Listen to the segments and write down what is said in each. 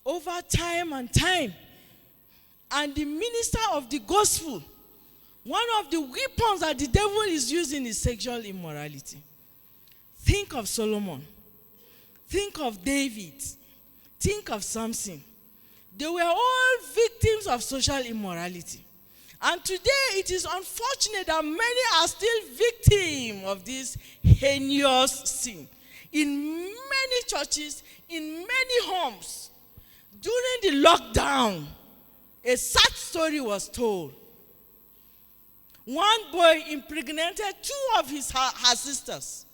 over time and time. And the minister of the gospel, one of the weapons that the devil is using is sexual immorality. Think of Solomon. Think of David. Think of Samson. They were all victims of social immorality. And today it is unfortunate that many are still victims of this heinous sin. In many churches, in many homes, during the lockdown, a sad story was told. One boy impregnated two of her sisters.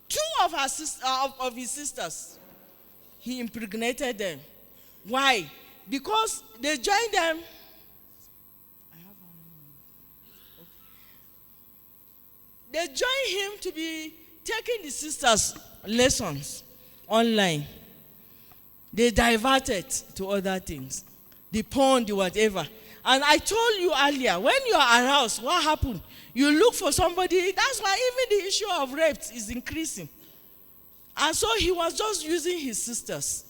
Two of his sisters. He impregnated them. Why? Because they joined them. They joined him to be taking the sisters' lessons online. They diverted to other things. The porn, the whatever. And I told you earlier, when you are aroused, what happened? You look for somebody. That's why even the issue of rape is increasing. And so he was just using his sisters.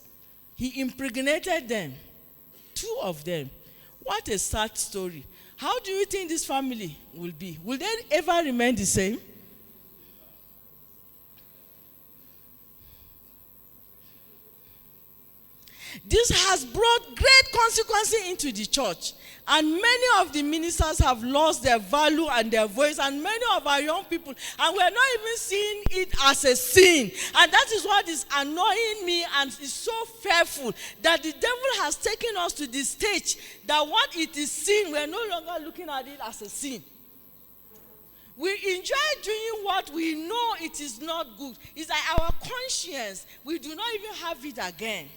He impregnated them. Two of them. What a sad story. How do you think this family will be? Will they ever remain the same? This has brought great consequences into the church. And many of the ministers have lost their value and their voice, and many of our young people, and we're not even seeing it as a sin. And that is what is annoying me and is so fearful, that the devil has taken us to the stage that what it is sin, we're no longer looking at it as a sin. We enjoy doing what we know it is not good. It's like our conscience, we do not even have it again.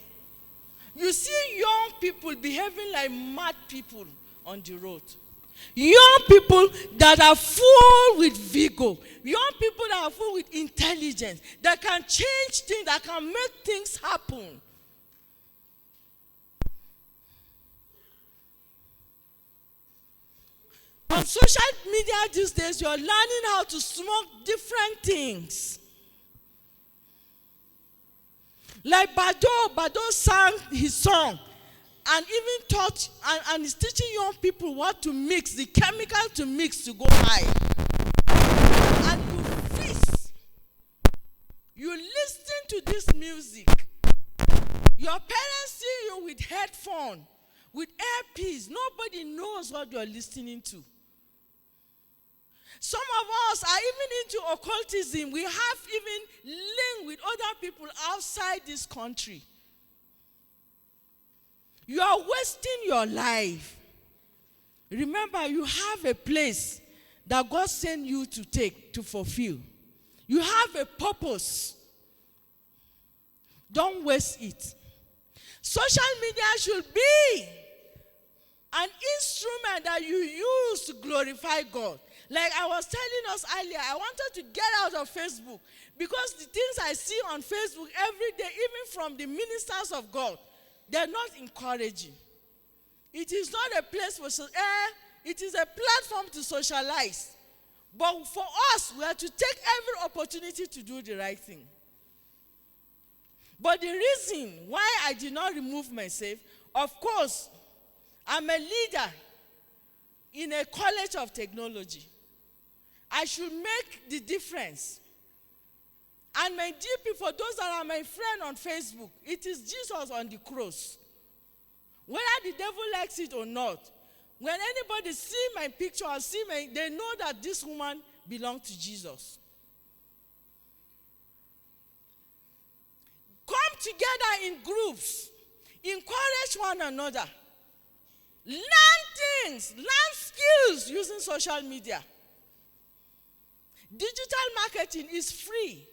You see young people behaving like mad people on the road. Young people that are full with vigor. Young people that are full with intelligence. That can change things, that can make things happen. On social media these days, you're learning how to smoke different things. Like Bado sang his song and even taught and is teaching young people what to mix, the chemical to mix to go high. And you feast. You listen to this music. Your parents see you with headphone, with earpiece. Nobody knows what you're listening to. Some of us are even into occultism. We have even linked with other people outside this country. You are wasting your life. Remember, you have a place that God sent you to take, to fulfill. You have a purpose. Don't waste it. Social media should be an instrument that you use to glorify God. Like I was telling us earlier, I wanted to get out of Facebook because the things I see on Facebook every day, even from the ministers of God, they're not encouraging. It is not a place for, it is a platform to socialize. But for us, we have to take every opportunity to do the right thing. But the reason why I did not remove myself, of course, I'm a leader in a college of technology. I should make the difference. And my DP, for those that are my friend on Facebook, it is Jesus on the cross. Whether the devil likes it or not, when anybody see my picture or see me, they know that this woman belongs to Jesus. Come together in groups. Encourage one another. Learn things. Learn skills using social media. Digital marketing is free.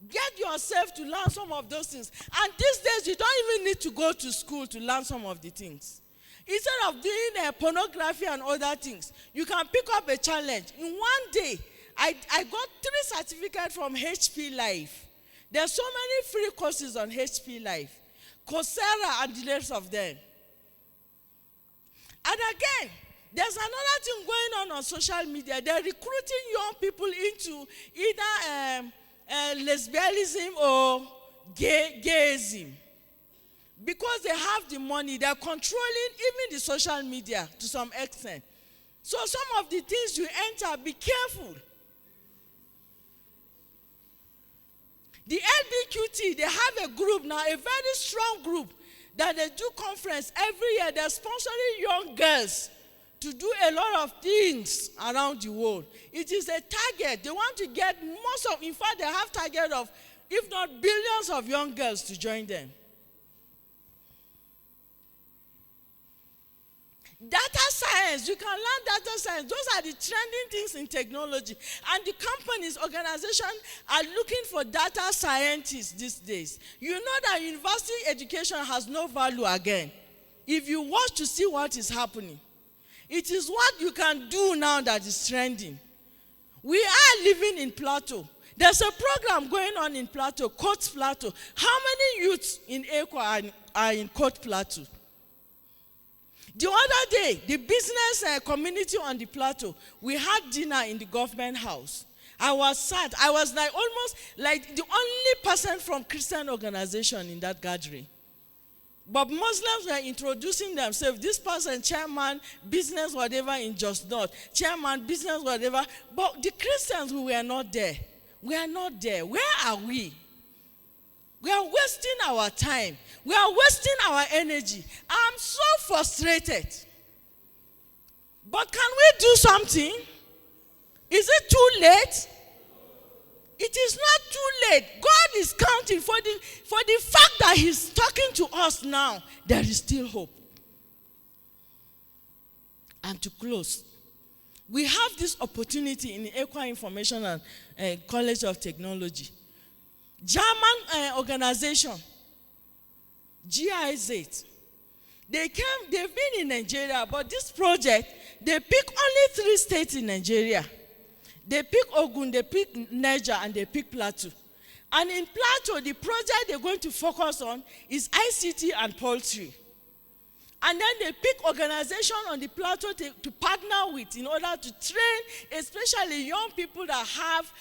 Get yourself to learn some of those things. And these days, you don't even need to go to school to learn some of the things. Instead of doing pornography and other things, you can pick up a challenge. In one day, I got 3 certificates from HP Live. There's so many free courses on HP Live. Coursera and the rest of them. And again, there's another thing going on social media. They're recruiting young people into either lesbianism or gayism. because they have the money, they're controlling even the social media to some extent. So some of the things you enter, be careful. The LBQT, they have a group now, a very strong group, that they do conference every year. They're sponsoring young girls to do a lot of things around the world. It is a target. They want to get in fact, they have target of, if not billions of young girls to join them. Data science, you can learn data science. Those are the trending things in technology. And the companies, organizations are looking for data scientists these days. You know that university education has no value again. If you watch to see what is happening, it is what you can do now that is trending. We are living in plateau. There's a program going on in plateau, Coast Plateau. How many youths in ECWA are in Coast Plateau? The other day, the business community on the plateau, we had dinner in the government house. I was sad. I was like almost like the only person from Christian organization in that gathering. But Muslims were introducing themselves. This person, chairman, business, whatever in Jos North. Chairman, business, whatever. But the Christians, we were not there. We are not there. Where are we? We are wasting our time. We are wasting our energy. I'm so frustrated. But can we do something? Is it too late? It is not too late. God is counting for the fact that he's talking to us now. There is still hope. And to close, we have this opportunity in the ECWA Information and College of Technology. German organization, GIZ. They've been in Nigeria, but this project, they pick only 3 states in Nigeria. They pick Ogun, they pick Niger, and they pick Plateau. And in Plateau, the project they're going to focus on is ICT and poultry. And then they pick organizations on the plateau to partner with in order to train, especially young people that have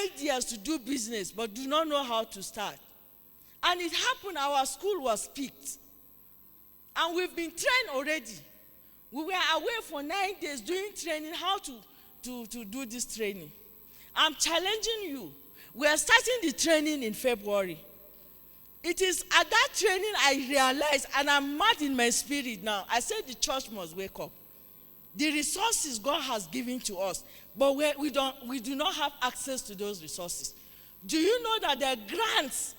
ideas to do business but do not know how to start. And it happened, our school was picked. And we've been trained already. We were away for 9 days doing training, how to do this training. I'm challenging you. We are starting the training in February. It is at that training I realized, and I'm mad in my spirit now, I said the church must wake up. The resources God has given to us, but we do not have access to those resources. Do you know that there are grants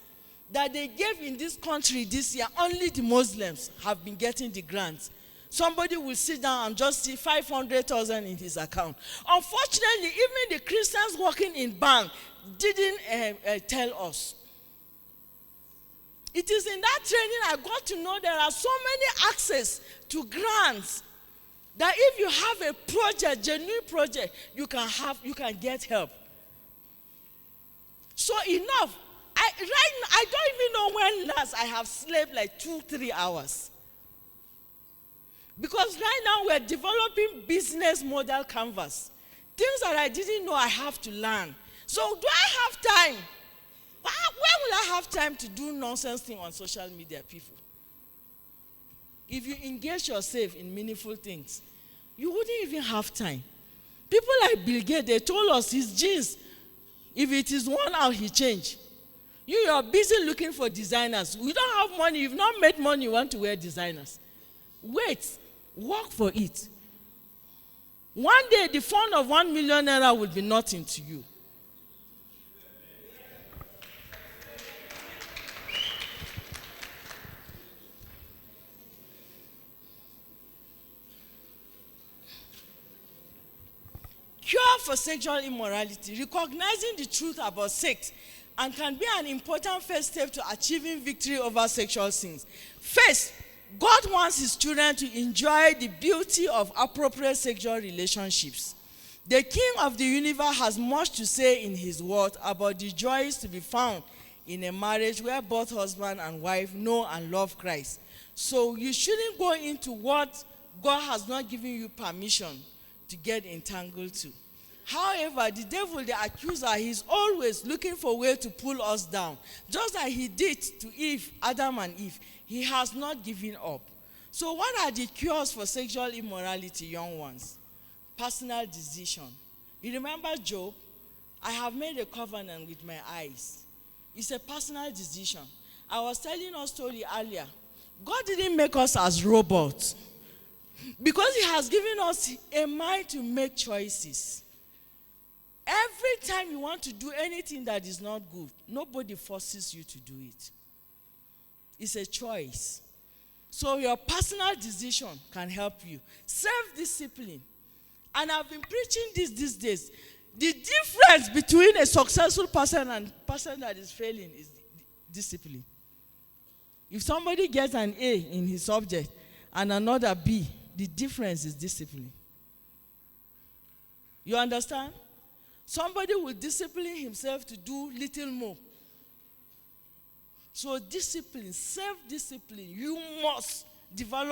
that they gave in this country this year? Only the Muslims have been getting the grants. Somebody will sit down and just see 500,000 in his account. Unfortunately, even the Christians working in bank didn't tell us. It is in that training I got to know there are so many access to grants that if you have a project, genuine project, you can get help. So enough. I don't even know when last I have slept like 2-3 hours. Because right now we're developing business model canvas. Things that I didn't know I have to learn. So do I have time? When will I have time to do nonsense things on social media, people? If you engage yourself in meaningful things, you wouldn't even have time. People like Bill Gates, they told us his genes, if it is worn out, he changed. You are busy looking for designers. We don't have money. You've not made money, you want to wear designers. Wait. Work for it. One day, the fund of 1 million naira will be nothing to you. Cure for sexual immorality, recognizing the truth about sex, and can be an important first step to achieving victory over sexual sins. First, God wants his children to enjoy the beauty of appropriate sexual relationships. The King of the universe has much to say in his word about the joys to be found in a marriage where both husband and wife know and love Christ. So you shouldn't go into what God has not given you permission to get entangled to. However, the devil, the accuser, he's always looking for a way to pull us down. Just like he did to Eve, Adam and Eve. He has not given up. So what are the cures for sexual immorality, young ones? Personal decision. You remember Job? I have made a covenant with my eyes. It's a personal decision. I was telling a story earlier. God didn't make us as robots. Because he has given us a mind to make choices. Every time you want to do anything that is not good, nobody forces you to do it. It's a choice. So your personal decision can help you. Self-discipline. And I've been preaching this these days. The difference between a successful person and a person that is failing is discipline. If somebody gets an A in his subject and another B, the difference is discipline. You understand? Somebody will discipline himself to do little more. So discipline, self-discipline, you must develop